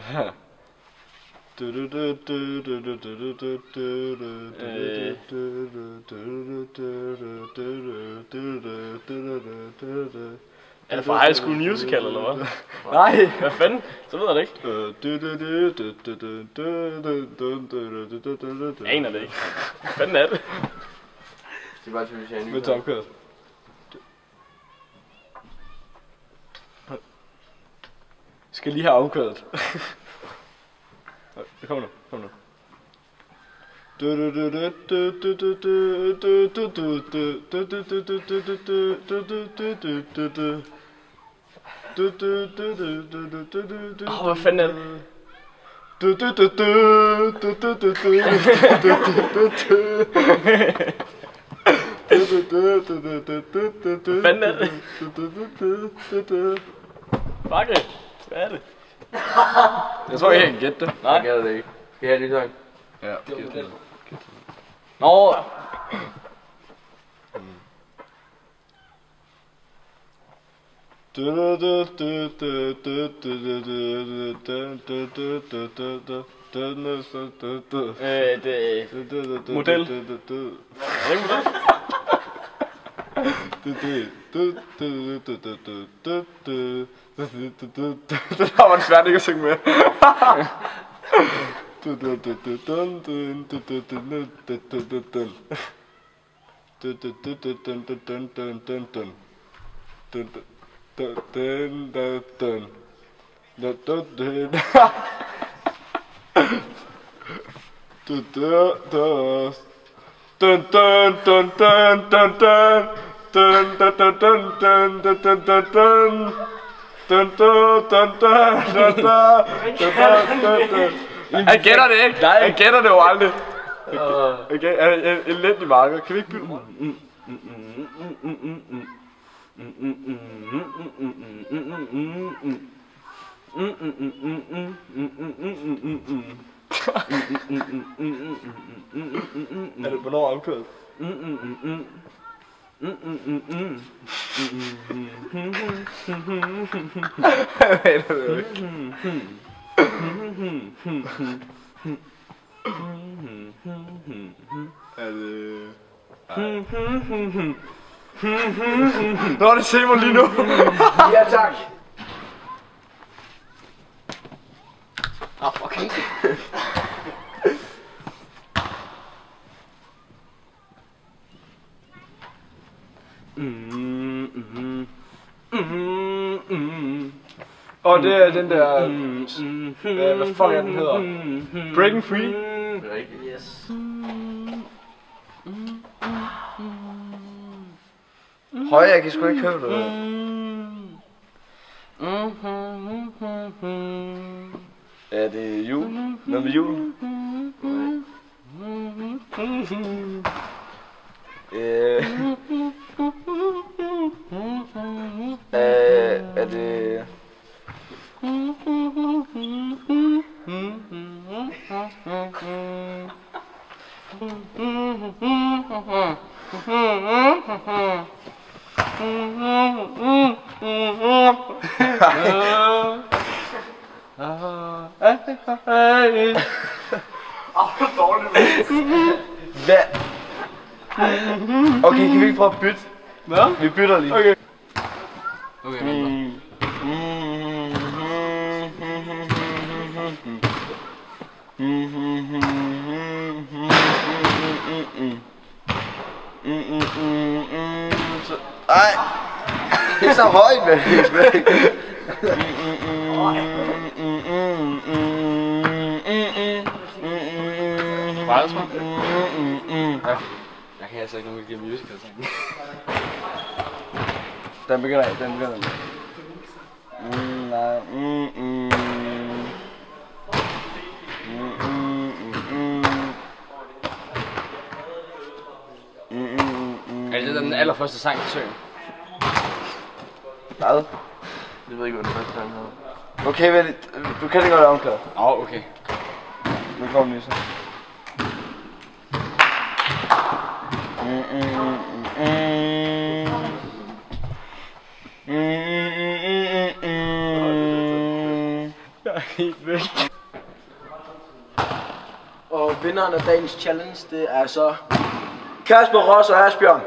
Er det fra High School Musical, eller hvad? Nej. Hvad fanden? Så ved jeg det ikke. Jeg aner det ikke. Hvad fanden er det? Det er bare til, hvis jeg er ny. Med topkørt. Skal lige have omkørt. Det kommer nu, kom nu. Hvad fanden er det? Hvad fanden er det? Fuck it. Hvad er det? Jeg tror ikke, jeg kan gætte det. Nej. Jeg gætter det ikke. Skal jeg have en ny sang? Ja, Nå. Model. Er det ikke model? Det har man svært ikke at synge med. Han gætter det ikke. Nej, han gætter det jo aldrig. Okay, elendig marker. Kan vi ikke bytte? Er det hvornår omkøret? Nå, det ser mig lige nu. Ja, tak. Fucking. Og det er den der... hvad fuck er den hedder? Breaking Free? Det er rigtigt. Yes. Høj, jeg kan sgu ikke høre det. Er det jul? Noget med jul? Er det... Hvad? Okay, kan vi ikke prøve at bytte? Hvad? Vi bytter lige. Okay. Okay, vent Ej! Det er så højt, med. Jeg kan altså ikke nogen, der giver musical-sang. Den begynder af, den begynder af. Nej. Er det den allerførste sang, du synger? Hvad? Jeg ved ikke, hvad den første sang hedder. Okay, vel, du kan ikke godt omklæde. Okay. Nu kommer den lige så. helt væk. Og vinderen af dagens challenge, det er så Kasper Ross og Asbjørn.